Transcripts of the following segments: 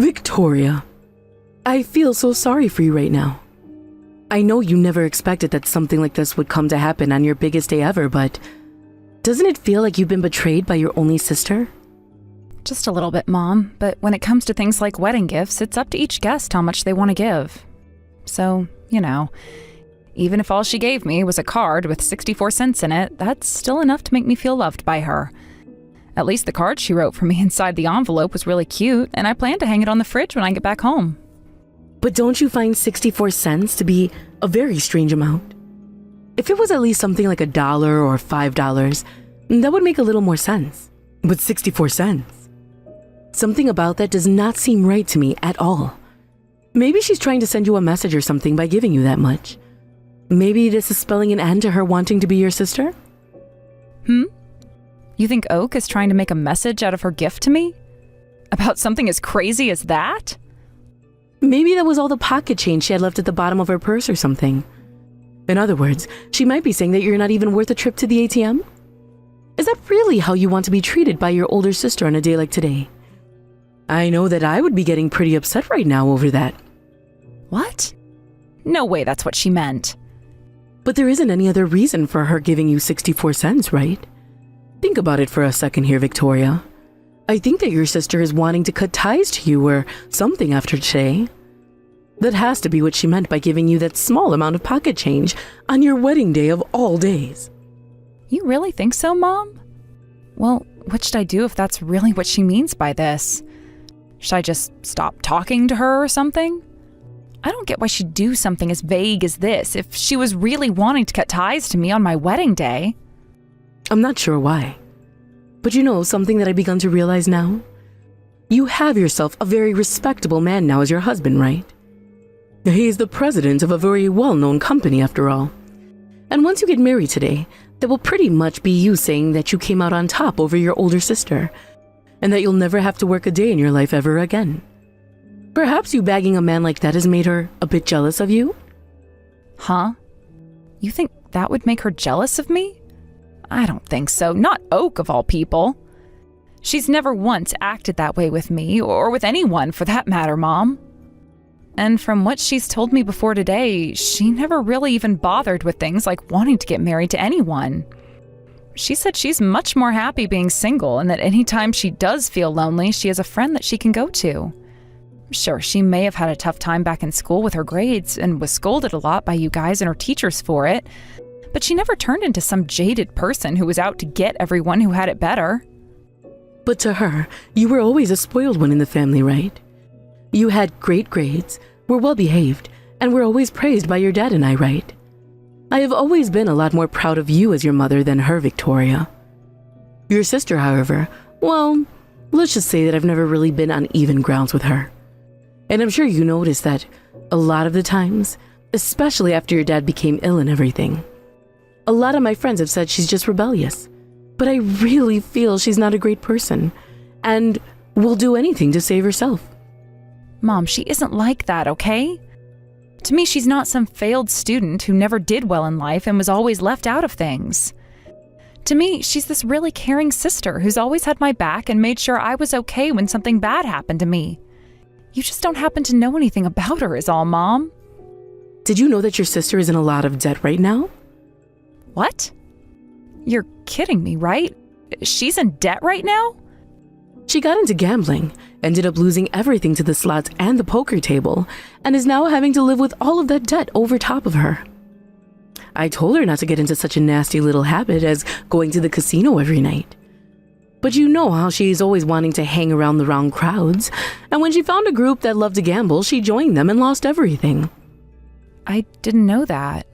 Victoria, I feel so sorry for you right now. I know you never expected that something like this would come to happen on your biggest day ever, but doesn't it feel like you've been betrayed by your only sister? Just a little bit, Mom, but when it comes to things like wedding gifts, it's up to each guest how much they want to give. So, even if all she gave me was a card with 64 cents in it, that's still enough to make me feel loved by her. At least the card she wrote for me inside the envelope was really cute, and I plan to hang it on the fridge when I get back home. But don't you find 64 cents to be a very strange amount? If it was at least something like $1 or $5, that would make a little more sense. But 64 cents? Something about that does not seem right to me at all. Maybe she's trying to send you a message or something by giving you that much. Maybe this is spelling an end to her wanting to be your sister? You think Oak is trying to make a message out of her gift to me? About something as crazy as that? Maybe that was all the pocket change she had left at the bottom of her purse or something. In other words, she might be saying that you're not even worth a trip to the ATM? Is that really how you want to be treated by your older sister on a day like today? I know that I would be getting pretty upset right now over that. What? No way that's what she meant. But there isn't any other reason for her giving you 64 cents, right? Think about it for a second here, Victoria. I think that your sister is wanting to cut ties to you or something after today. That has to be what she meant by giving you that small amount of pocket change on your wedding day of all days. You really think so, Mom? Well, what should I do if that's really what she means by this? Should I just stop talking to her or something? I don't get why she'd do something as vague as this if she was really wanting to cut ties to me on my wedding day. I'm not sure why. But you know something that I've begun to realize now? You have yourself a very respectable man now as your husband, right? He is the president of a very well-known company after all. And once you get married today, that will pretty much be you saying that you came out on top over your older sister, and that you'll never have to work a day in your life ever again. Perhaps you bagging a man like that has made her a bit jealous of you? Huh? You think that would make her jealous of me? I don't think so. Not Oak, of all people. She's never once acted that way with me, or with anyone for that matter, Mom. And from what she's told me before today, she never really even bothered with things like wanting to get married to anyone. She said she's much more happy being single, and that anytime she does feel lonely, she has a friend that she can go to. Sure, she may have had a tough time back in school with her grades and was scolded a lot by you guys and her teachers for it, but she never turned into some jaded person who was out to get everyone who had it better. But to her, you were always a spoiled one in the family, right? You had great grades, were well behaved, and were always praised by your dad and I, right? I have always been a lot more proud of you as your mother than her, Victoria. Your sister, however, well, let's just say that I've never really been on even grounds with her. And I'm sure you noticed that a lot of the times, especially after your dad became ill and everything, a lot of my friends have said she's just rebellious. But I really feel she's not a great person and will do anything to save herself. Mom, she isn't like that, okay? To me, she's not some failed student who never did well in life and was always left out of things. To me, she's this really caring sister who's always had my back and made sure I was okay when something bad happened to me. You just don't happen to know anything about her is all, Mom. Did you know that your sister is in a lot of debt right now? What? You're kidding me, right? She's in debt right now? She got into gambling, ended up losing everything to the slots and the poker table, and is now having to live with all of that debt over top of her. I told her not to get into such a nasty little habit as going to the casino every night. But you know how she's always wanting to hang around the wrong crowds, and when she found a group that loved to gamble, she joined them and lost everything. I didn't know that.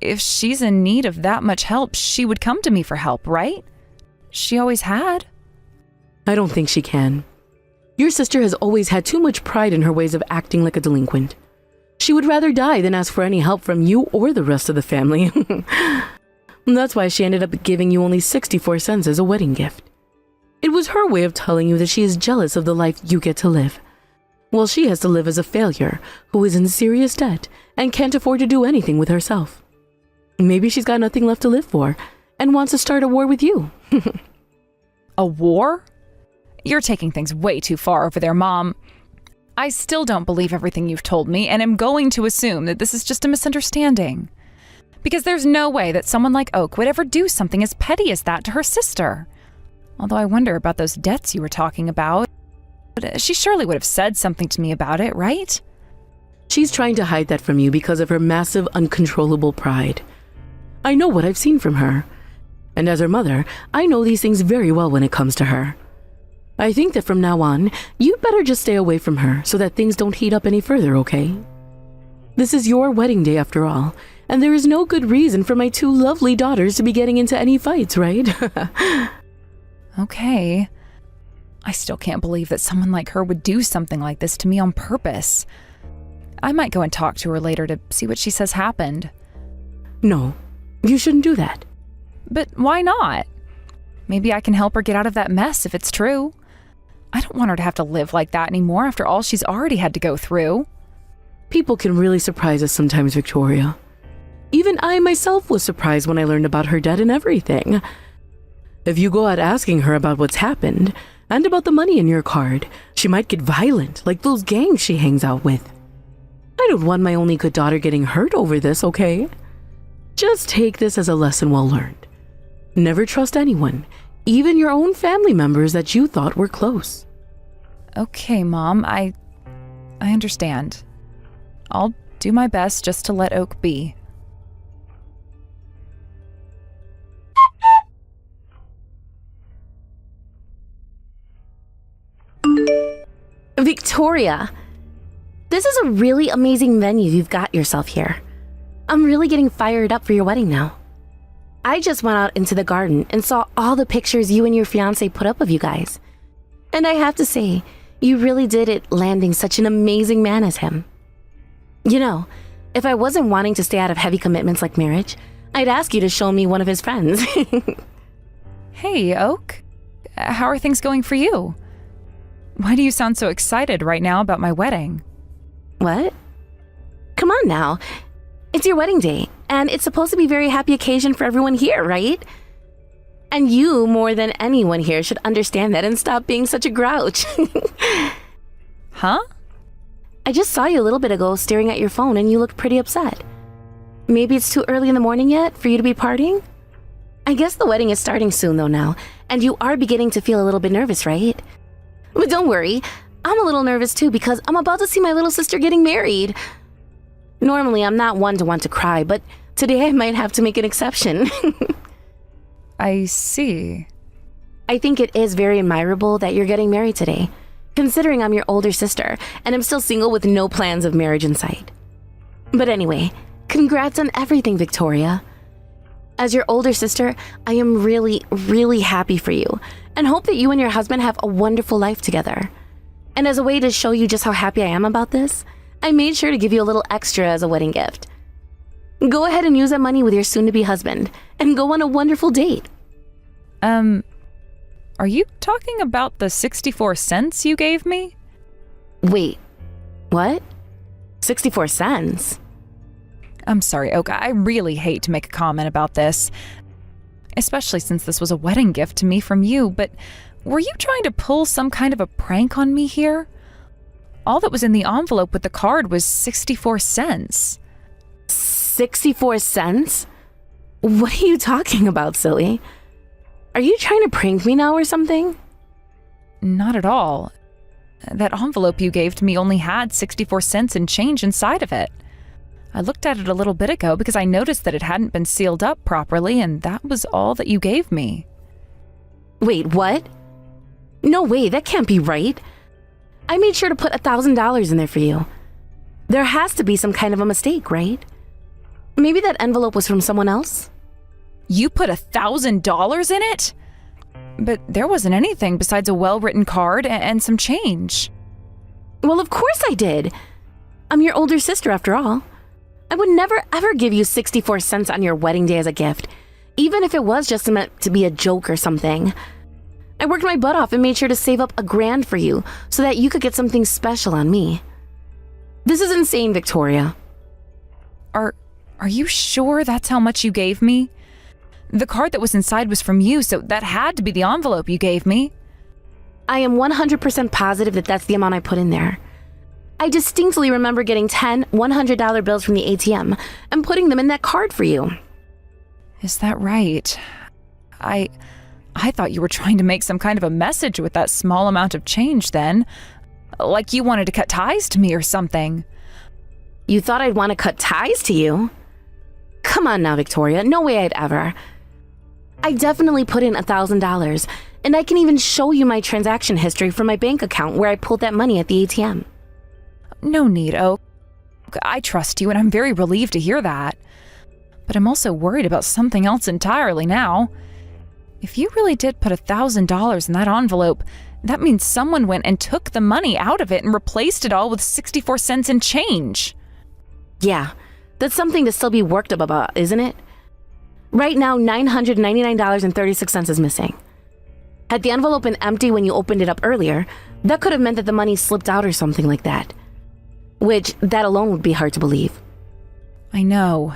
If she's in need of that much help, she would come to me for help, right? She always had. I don't think she can. Your sister has always had too much pride in her ways of acting like a delinquent. She would rather die than ask for any help from you or the rest of the family. That's why she ended up giving you only 64 cents as a wedding gift. It was her way of telling you that she is jealous of the life you get to live, while she has to live as a failure who is in serious debt and can't afford to do anything with herself. Maybe she's got nothing left to live for and wants to start a war with you. A war? You're taking things way too far over there, Mom. I still don't believe everything you've told me, and am going to assume that this is just a misunderstanding. Because there's no way that someone like Oak would ever do something as petty as that to her sister. Although I wonder about those debts you were talking about. She surely would have said something to me about it, right? She's trying to hide that from you because of her massive, uncontrollable pride. I know what I've seen from her. And as her mother, I know these things very well when it comes to her. I think that from now on, you'd better just stay away from her so that things don't heat up any further, okay? This is your wedding day after all, and there is no good reason for my two lovely daughters to be getting into any fights, right? Okay. I still can't believe that someone like her would do something like this to me on purpose. I might go and talk to her later to see what she says happened. No, you shouldn't do that. But why not? Maybe I can help her get out of that mess if it's true. I don't want her to have to live like that anymore after all she's already had to go through. People can really surprise us sometimes, Victoria. Even I myself was surprised when I learned about her debt and everything. If you go out asking her about what's happened, and about the money in your card, she might get violent, like those gangs she hangs out with. I don't want my only good daughter getting hurt over this, okay? Just take this as a lesson well learned. Never trust anyone, even your own family members that you thought were close. Okay, Mom, I understand. I'll do my best just to let Oak be. Victoria, this is a really amazing venue you've got yourself here. I'm really getting fired up for your wedding now. I just went out into the garden and saw all the pictures you and your fiancé put up of you guys. And I have to say, you really did it landing such an amazing man as him. You know, if I wasn't wanting to stay out of heavy commitments like marriage, I'd ask you to show me one of his friends. Hey, Oak. How are things going for you? Why do you sound so excited right now about my wedding? What? Come on now. It's your wedding day, and it's supposed to be a very happy occasion for everyone here, right? And you, more than anyone here, should understand that and stop being such a grouch. Huh? I just saw you a little bit ago staring at your phone and you looked pretty upset. Maybe it's too early in the morning yet for you to be partying? I guess the wedding is starting soon though now, and you are beginning to feel a little bit nervous, right? But don't worry, I'm a little nervous too because I'm about to see my little sister getting married. Normally, I'm not one to want to cry, but today I might have to make an exception. I see. I think it is very admirable that you're getting married today, considering I'm your older sister and I'm still single with no plans of marriage in sight. But anyway, congrats on everything, Victoria. As your older sister, I am really, really happy for you and hope that you and your husband have a wonderful life together. And as a way to show you just how happy I am about this, I made sure to give you a little extra as a wedding gift. Go ahead and use that money with your soon-to-be husband and go on a wonderful date. Are you talking about the 64 cents you gave me? Wait, what? 64 cents? I'm sorry, Oak. I really hate to make a comment about this, especially since this was a wedding gift to me from you, but were you trying to pull some kind of a prank on me here? All that was in the envelope with the card was 64 cents. 64 cents? What are you talking about, silly? Are you trying to prank me now or something? Not at all. That envelope you gave to me only had 64 cents and change inside of it. I looked at it a little bit ago because I noticed that it hadn't been sealed up properly, and that was all that you gave me. Wait, what? No way, that can't be right. I made sure to put $1,000 in there for you. There has to be some kind of a mistake, right? Maybe that envelope was from someone else? You put $1,000 in it? But there wasn't anything besides a well-written card and some change. Well, of course I did. I'm your older sister after all. I would never ever give you 64 cents on your wedding day as a gift, even if it was just meant to be a joke or something. I worked my butt off and made sure to save up $1,000 for you so that you could get something special on me. This is insane, Victoria. Are you sure that's how much you gave me? The card that was inside was from you, so that had to be the envelope you gave me. I am 100% positive that that's the amount I put in there. I distinctly remember getting 10 $100 bills from the ATM and putting them in that card for you. Is that right? I thought you were trying to make some kind of a message with that small amount of change then. Like you wanted to cut ties to me or something. You thought I'd want to cut ties to you? Come on now, Victoria. No way I'd ever. I definitely put in $1,000, and I can even show you my transaction history from my bank account where I pulled that money at the ATM. No need, Oak. I trust you, and I'm very relieved to hear that. But I'm also worried about something else entirely now. If you really did put $1,000 in that envelope, that means someone went and took the money out of it and replaced it all with 64 cents in change. Yeah, that's something to still be worked up about, isn't it? Right now, $999.36 is missing. Had the envelope been empty when you opened it up earlier, that could have meant that the money slipped out or something like that. Which, that alone would be hard to believe. I know.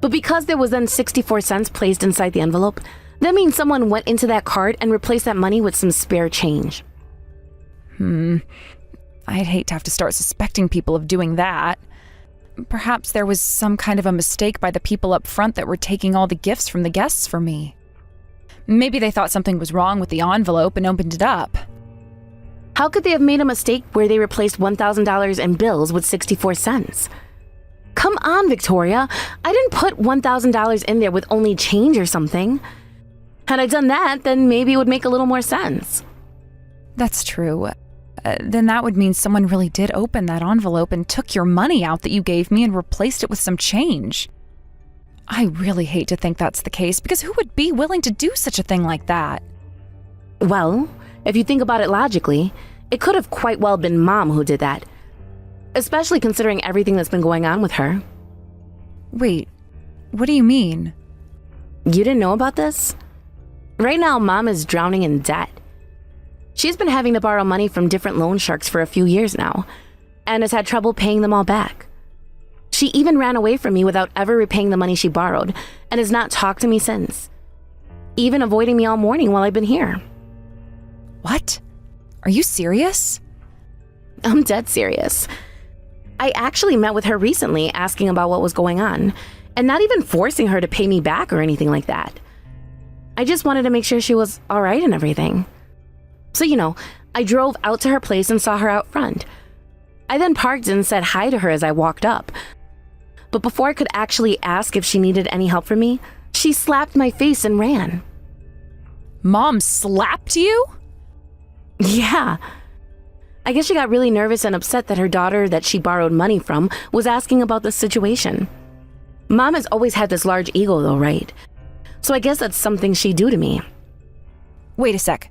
But because there was then 64 cents placed inside the envelope, that means someone went into that card and replaced that money with some spare change. I'd hate to have to start suspecting people of doing that. Perhaps there was some kind of a mistake by the people up front that were taking all the gifts from the guests for me. Maybe they thought something was wrong with the envelope and opened it up. How could they have made a mistake where they replaced $1,000 in bills with 64 cents? Come on, Victoria. I didn't put $1,000 in there with only change or something. Had I done that, then maybe it would make a little more sense. That's true. Then that would mean someone really did open that envelope and took your money out that you gave me and replaced it with some change. I really hate to think that's the case, because who would be willing to do such a thing like that? Well, if you think about it logically, it could have quite well been Mom who did that. Especially considering everything that's been going on with her. Wait, what do you mean? You didn't know about this? Right now, Mom is drowning in debt. She's been having to borrow money from different loan sharks for a few years now, and has had trouble paying them all back. She even ran away from me without ever repaying the money she borrowed, and has not talked to me since. Even avoiding me all morning while I've been here. What? Are you serious? I'm dead serious. I actually met with her recently asking about what was going on, and not even forcing her to pay me back or anything like that. I just wanted to make sure she was all right and everything. So, I drove out to her place and saw her out front. I then parked and said hi to her as I walked up. But before I could actually ask if she needed any help from me, she slapped my face and ran. Mom slapped you? Yeah. I guess she got really nervous and upset that her daughter that she borrowed money from was asking about the situation. Mom has always had this large ego though, right? So I guess that's something she'd do to me. Wait a sec.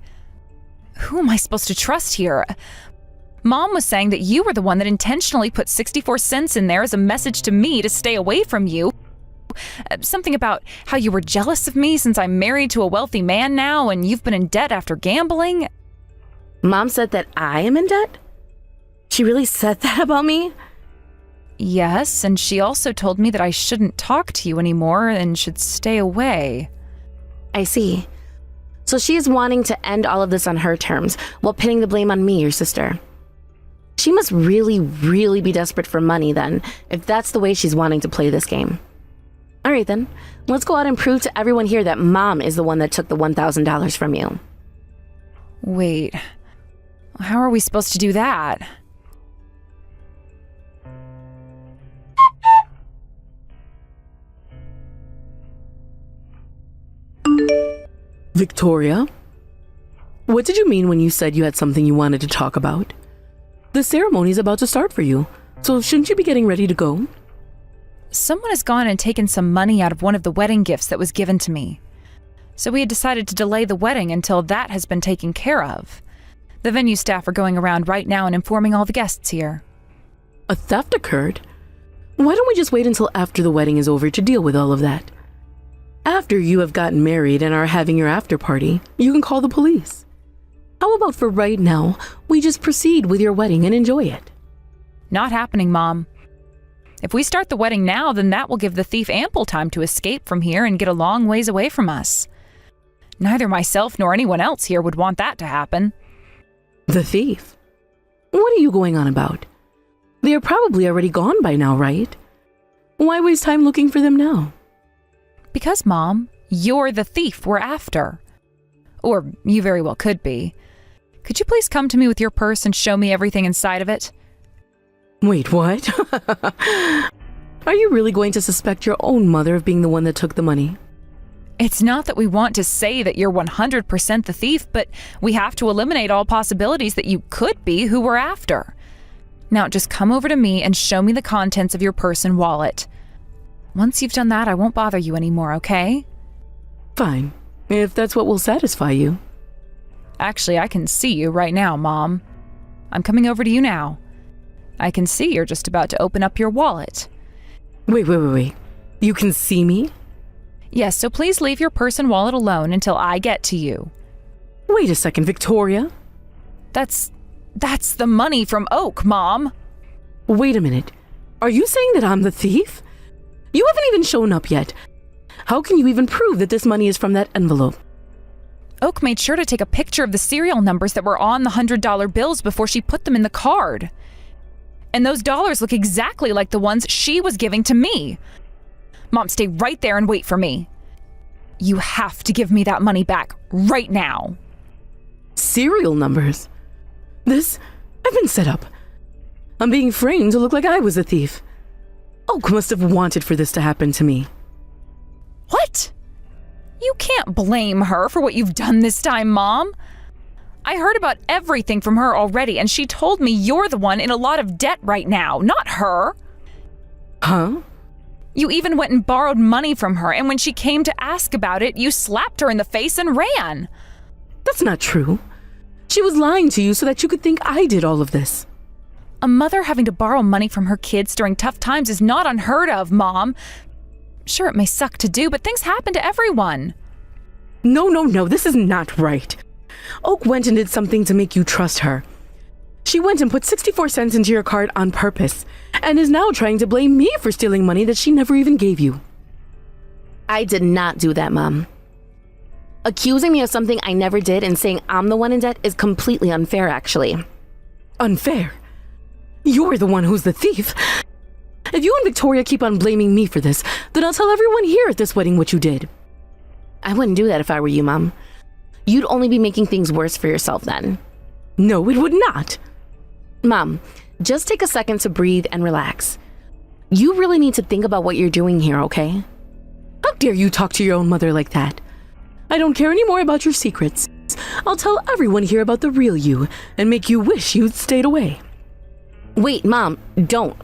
Who am I supposed to trust here? Mom was saying that you were the one that intentionally put 64 cents in there as a message to me to stay away from you. Something about how you were jealous of me since I'm married to a wealthy man now and you've been in debt after gambling. Mom said that I am in debt? She really said that about me? Yes, and she also told me that I shouldn't talk to you anymore and should stay away. I see. So she is wanting to end all of this on her terms, while pinning the blame on me, your sister. She must really, really be desperate for money then, if that's the way she's wanting to play this game. All right then, let's go out and prove to everyone here that Mom is the one that took the $1,000 from you. Wait, how are we supposed to do that? Victoria? What did you mean when you said you had something you wanted to talk about? The ceremony's about to start for you, so shouldn't you be getting ready to go? Someone has gone and taken some money out of one of the wedding gifts that was given to me. So we had decided to delay the wedding until that has been taken care of. The venue staff are going around right now and informing all the guests here. A theft occurred? Why don't we just wait until after the wedding is over to deal with all of that? After you have gotten married and are having your after party, you can call the police. How about for right now, we just proceed with your wedding and enjoy it? Not happening, Mom. If we start the wedding now, then that will give the thief ample time to escape from here and get a long ways away from us. Neither myself nor anyone else here would want that to happen. The thief? What are you going on about? They are probably already gone by now, right? Why waste time looking for them now? Because, Mom, you're the thief we're after. Or you very well could be. Could you please come to me with your purse and show me everything inside of it? Wait, what? Are you really going to suspect your own mother of being the one that took the money? It's not that we want to say that you're 100% the thief, but we have to eliminate all possibilities that you could be who we're after. Now just come over to me and show me the contents of your purse and wallet. Once you've done that, I won't bother you anymore, okay? Fine, if that's what will satisfy you. Actually, I can see you right now, Mom. I'm coming over to you now. I can see you're just about to open up your wallet. Wait. You can see me? Yes, so please leave your purse and wallet alone until I get to you. Wait a second, Victoria. That's the money from Oak, Mom. Wait a minute. Are you saying that I'm the thief? You haven't even shown up yet. How can you even prove that this money is from that envelope? Oak made sure to take a picture of the serial numbers that were on the $100 bills before she put them in the card. And those dollars look exactly like the ones she was giving to me. Mom, stay right there and wait for me. You have to give me that money back right now. Serial numbers? I've been set up. I'm being framed to look like I was a thief. Oak must have wanted for this to happen to me. What? You can't blame her for what you've done this time, Mom. I heard about everything from her already, and she told me you're the one in a lot of debt right now, not her. Huh? You even went and borrowed money from her, and when she came to ask about it, you slapped her in the face and ran. That's not true. She was lying to you so that you could think I did all of this. A mother having to borrow money from her kids during tough times is not unheard of, Mom. Sure, it may suck to do, but things happen to everyone. No, this is not right. Oak went and did something to make you trust her. She went and put 64 cents into your card on purpose, and is now trying to blame me for stealing money that she never even gave you. I did not do that, Mom. Accusing me of something I never did and saying I'm the one in debt is completely unfair, actually. Unfair? You're the one who's the thief. If you and Victoria keep on blaming me for this, then I'll tell everyone here at this wedding what you did. I wouldn't do that if I were you, Mom. You'd only be making things worse for yourself then. No, it would not. Mom, just take a second to breathe and relax. You really need to think about what you're doing here, okay? How dare you talk to your own mother like that? I don't care any more about your secrets. I'll tell everyone here about the real you and make you wish you'd stayed away. Wait, Mom, don't.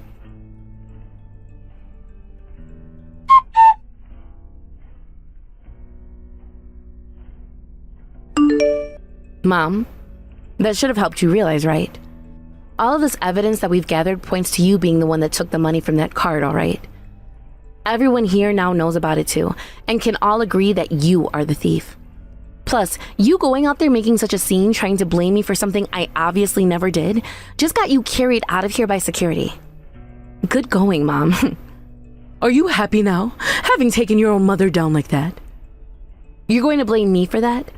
Mom, that should have helped you realize, right? All of this evidence that we've gathered points to you being the one that took the money from that card, all right? Everyone here now knows about it too, and can all agree that you are the thief. Plus, you going out there making such a scene trying to blame me for something I obviously never did just got you carried out of here by security. Good going, Mom. Are you happy now, having taken your own mother down like that? You're going to blame me for that?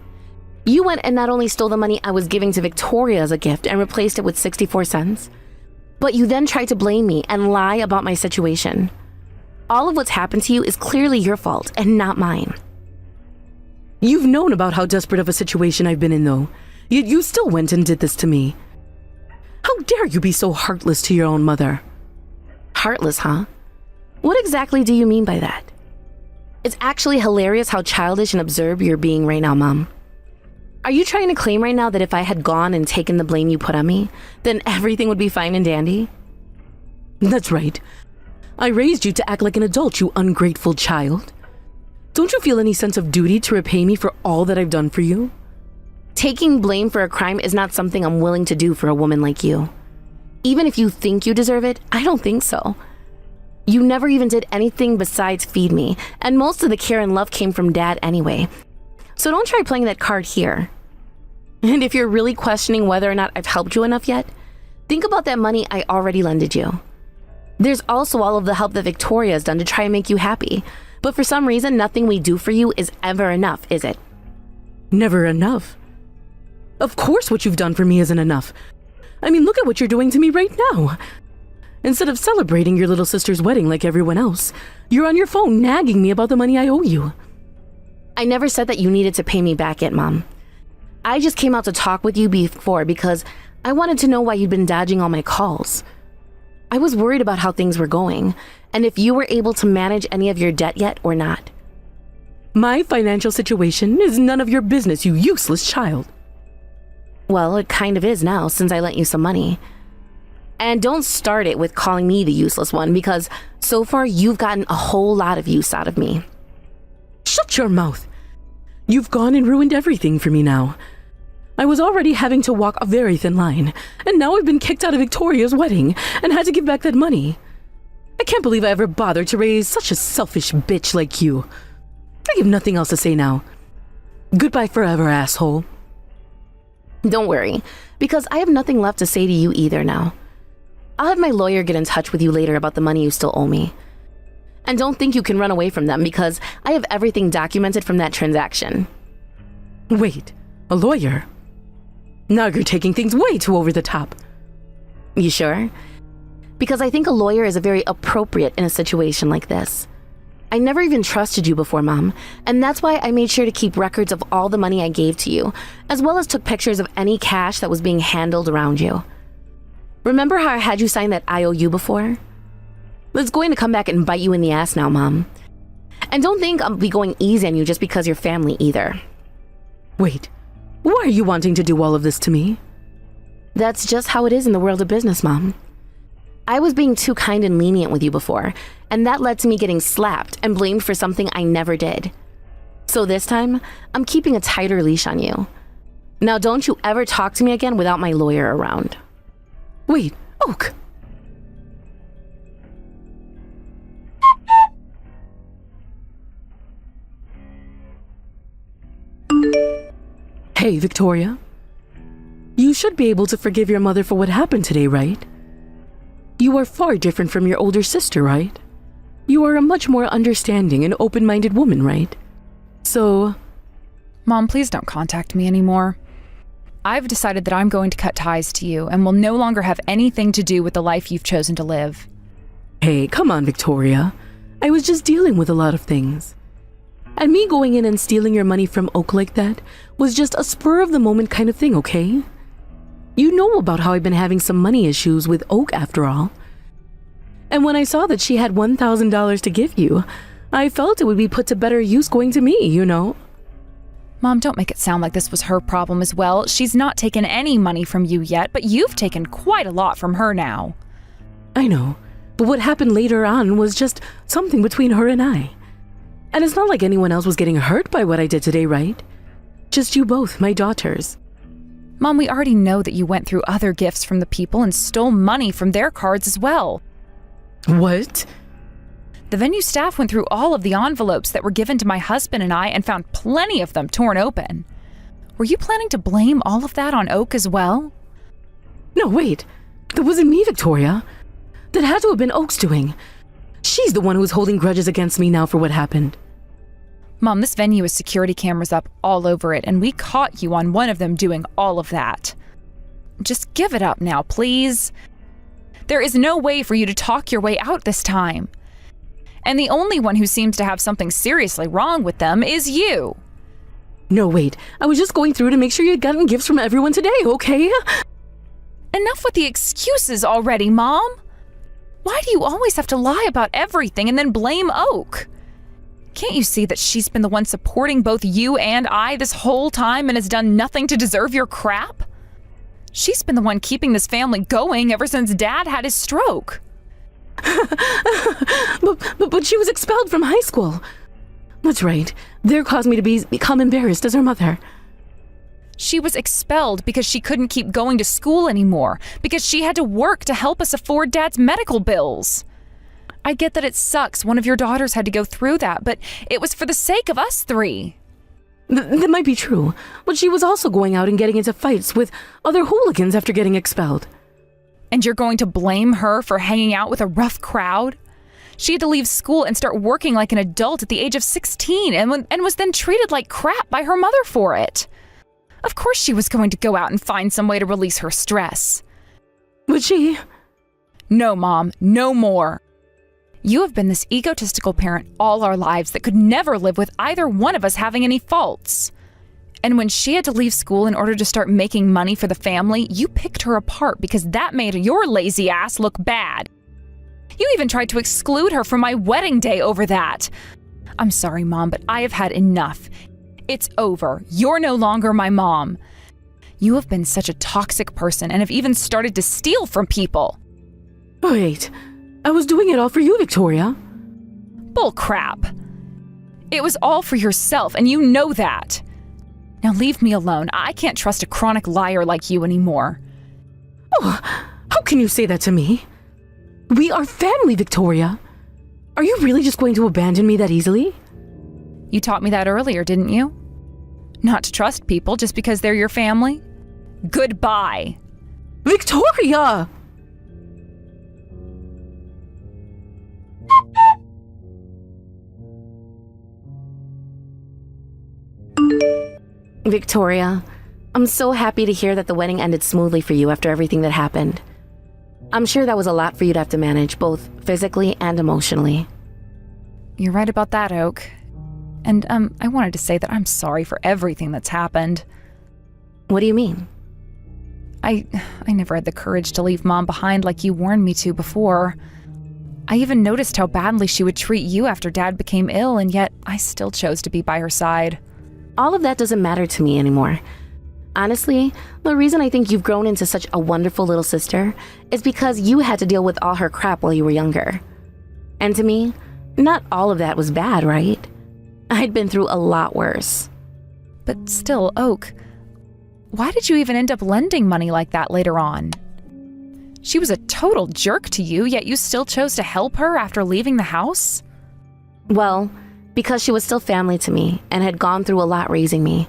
You went and not only stole the money I was giving to Victoria as a gift and replaced it with 64 cents, but you then tried to blame me and lie about my situation. All of what's happened to you is clearly your fault and not mine. You've known about how desperate of a situation I've been in, though, yet you still went and did this to me. How dare you be so heartless to your own mother? Heartless, huh? What exactly do you mean by that? It's actually hilarious how childish and absurd you're being right now, Mom. Are you trying to claim right now that if I had gone and taken the blame you put on me, then everything would be fine and dandy? That's right. I raised you to act like an adult, you ungrateful child. Don't you feel any sense of duty to repay me for all that I've done for you? Taking blame for a crime is not something I'm willing to do for a woman like you. Even if you think you deserve it, I don't think so. You never even did anything besides feed me, and most of the care and love came from Dad anyway. So don't try playing that card here. And if you're really questioning whether or not I've helped you enough yet, think about that money I already lended you. There's also all of the help that Victoria has done to try and make you happy, but for some reason, nothing we do for you is ever enough, is it? Never enough. Of course what you've done for me isn't enough. I mean, look at what you're doing to me right now. Instead of celebrating your little sister's wedding like everyone else, you're on your phone nagging me about the money I owe you. I never said that you needed to pay me back yet, Mom. I just came out to talk with you before because I wanted to know why you'd been dodging all my calls. I was worried about how things were going, and if you were able to manage any of your debt yet or not. My financial situation is none of your business, you useless child. Well, it kind of is now since I lent you some money. And don't start it with calling me the useless one because so far you've gotten a whole lot of use out of me. Shut your mouth. You've gone and ruined everything for me now. I was already having to walk a very thin line, and now I've been kicked out of Victoria's wedding and had to give back that money. I can't believe I ever bothered to raise such a selfish bitch like you. I have nothing else to say now. Goodbye forever, asshole. Don't worry, because I have nothing left to say to you either now. I'll have my lawyer get in touch with you later about the money you still owe me. And don't think you can run away from them because I have everything documented from that transaction. Wait, a lawyer? Now you're taking things way too over the top. You sure? Because I think a lawyer is very appropriate in a situation like this. I never even trusted you before, Mom, and that's why I made sure to keep records of all the money I gave to you, as well as took pictures of any cash that was being handled around you. Remember how I had you sign that IOU before? It's going to come back and bite you in the ass now, Mom. And don't think I'll be going easy on you just because you're family either. Wait, why are you wanting to do all of this to me? That's just how it is in the world of business, Mom. I was being too kind and lenient with you before, and that led to me getting slapped and blamed for something I never did. So this time, I'm keeping a tighter leash on you. Now don't you ever talk to me again without my lawyer around. Wait, Oak! Hey, Victoria. You should be able to forgive your mother for what happened today, right? You are far different from your older sister, right? You are a much more understanding and open-minded woman, right? So... Mom, please don't contact me anymore. I've decided that I'm going to cut ties to you and will no longer have anything to do with the life you've chosen to live. Hey, come on, Victoria. I was just dealing with a lot of things. And me going in and stealing your money from Oak like that was just a spur-of-the-moment kind of thing, okay? You know about how I've been having some money issues with Oak after all. And when I saw that she had $1,000 to give you, I felt it would be put to better use going to me, you know? Mom, don't make it sound like this was her problem as well. She's not taken any money from you yet, but you've taken quite a lot from her now. I know, but what happened later on was just something between her and I. And it's not like anyone else was getting hurt by what I did today, right? Just you both, my daughters. Mom, we already know that you went through other gifts from the people and stole money from their cards as well. What? The venue staff went through all of the envelopes that were given to my husband and I and found plenty of them torn open. Were you planning to blame all of that on Oak as well? No, wait. That wasn't me, Victoria. That had to have been Oak's doing. She's the one who's holding grudges against me now for what happened. Mom, this venue has security cameras up all over it, and we caught you on one of them doing all of that. Just give it up now, please. There is no way for you to talk your way out this time. And the only one who seems to have something seriously wrong with them is you. No, wait. I was just going through to make sure you'd gotten gifts from everyone today, okay? Enough with the excuses already, Mom. Why do you always have to lie about everything and then blame Oak? Can't you see that she's been the one supporting both you and I this whole time and has done nothing to deserve your crap? She's been the one keeping this family going ever since Dad had his stroke. but she was expelled from high school. That's right. They're caused me to become embarrassed as her mother. She was expelled because she couldn't keep going to school anymore, because she had to work to help us afford Dad's medical bills. I get that it sucks one of your daughters had to go through that, but it was for the sake of us three. That might be true, but she was also going out and getting into fights with other hooligans after getting expelled. And you're going to blame her for hanging out with a rough crowd? She had to leave school and start working like an adult at the age of 16 and was then treated like crap by her mother for it. Of course she was going to go out and find some way to release her stress. Would she? No, Mom, no more. You have been this egotistical parent all our lives that could never live with either one of us having any faults. And when she had to leave school in order to start making money for the family, you picked her apart because that made your lazy ass look bad. You even tried to exclude her from my wedding day over that. I'm sorry, Mom, but I have had enough. It's over. You're no longer my mom. You have been such a toxic person and have even started to steal from people. Wait, I was doing it all for you, Victoria. Bull crap. It was all for yourself, and you know that. Now leave me alone. I can't trust a chronic liar like you anymore. Oh, how can you say that to me? We are family, Victoria. Are you really just going to abandon me that easily? You taught me that earlier, didn't you? Not to trust people just because they're your family? Goodbye. Victoria! Victoria, I'm so happy to hear that the wedding ended smoothly for you after everything that happened. I'm sure that was a lot for you to have to manage, both physically and emotionally. You're right about that, Oak. And, I wanted to say that I'm sorry for everything that's happened. What do you mean? I never had the courage to leave Mom behind like you warned me to before. I even noticed how badly she would treat you after Dad became ill, and yet I still chose to be by her side. All of that doesn't matter to me anymore. Honestly, the reason I think you've grown into such a wonderful little sister is because you had to deal with all her crap while you were younger. And to me, not all of that was bad, right? I'd been through a lot worse. But still, Oak, why did you even end up lending money like that later on? She was a total jerk to you, yet you still chose to help her after leaving the house? Well, because she was still family to me and had gone through a lot raising me.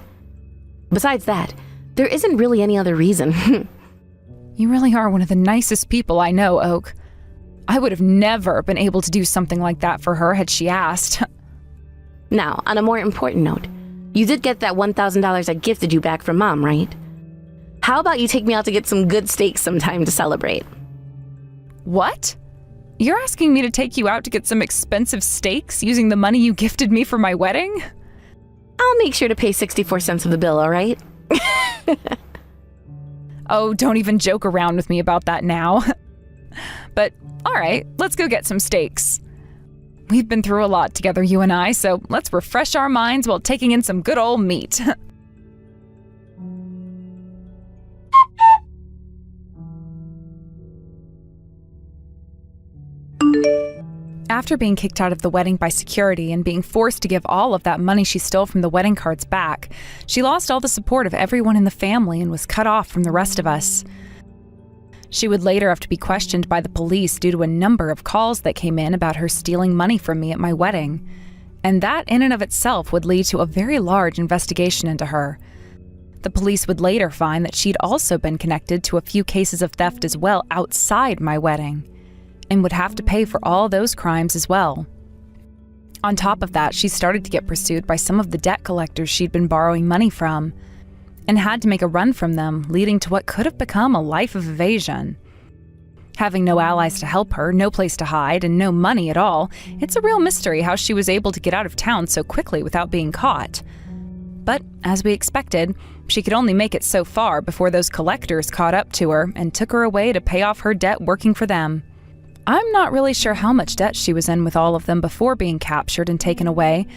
Besides that, there isn't really any other reason. You really are one of the nicest people I know, Oak. I would have never been able to do something like that for her had she asked. Now, on a more important note, you did get that $1,000 I gifted you back from Mom, right? How about you take me out to get some good steaks sometime to celebrate? What? You're asking me to take you out to get some expensive steaks using the money you gifted me for my wedding? I'll make sure to pay 64 cents of the bill, all right? Oh, don't even joke around with me about that now. But, all right, let's go get some steaks. We've been through a lot together, you and I, so let's refresh our minds while taking in some good old meat. After being kicked out of the wedding by security and being forced to give all of that money she stole from the wedding cards back, she lost all the support of everyone in the family and was cut off from the rest of us. She would later have to be questioned by the police due to a number of calls that came in about her stealing money from me at my wedding. And that in and of itself would lead to a very large investigation into her. The police would later find that she'd also been connected to a few cases of theft as well outside my wedding, and would have to pay for all those crimes as well. On top of that, she started to get pursued by some of the debt collectors she'd been borrowing money from, and had to make a run from them, leading to what could have become a life of evasion. Having no allies to help her, no place to hide, and no money at all, it's a real mystery how she was able to get out of town so quickly without being caught. But, as we expected, she could only make it so far before those collectors caught up to her and took her away to pay off her debt working for them. I'm not really sure how much debt she was in with all of them before being captured and taken away,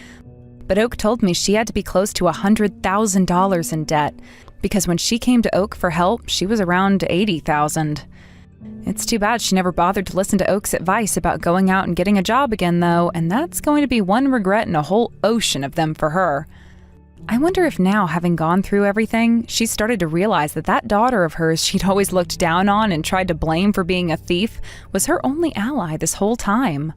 but Oak told me she had to be close to $100,000 in debt, because when she came to Oak for help, she was around $80,000. It's too bad she never bothered to listen to Oak's advice about going out and getting a job again, though, and that's going to be one regret in a whole ocean of them for her. I wonder if now, having gone through everything, she started to realize that that daughter of hers she'd always looked down on and tried to blame for being a thief was her only ally this whole time.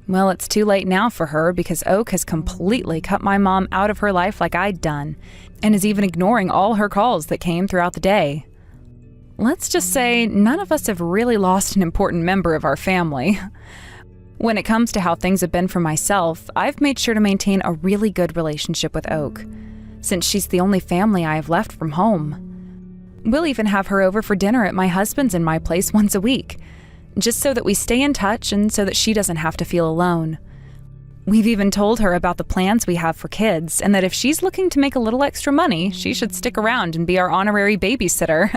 Well, it's too late now for her because Oak has completely cut my mom out of her life like I'd done, and is even ignoring all her calls that came throughout the day. Let's just say none of us have really lost an important member of our family. When it comes to how things have been for myself, I've made sure to maintain a really good relationship with Oak. since she's the only family I have left from home. We'll even have her over for dinner at my husband's and my place once a week, just so that we stay in touch and so that she doesn't have to feel alone. We've even told her about the plans we have for kids, and that if she's looking to make a little extra money, she should stick around and be our honorary babysitter.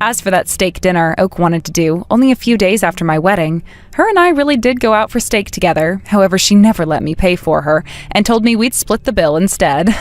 As for that steak dinner Oak wanted to do, only a few days after my wedding, her and I really did go out for steak together. However, she never let me pay for her and told me we'd split the bill instead.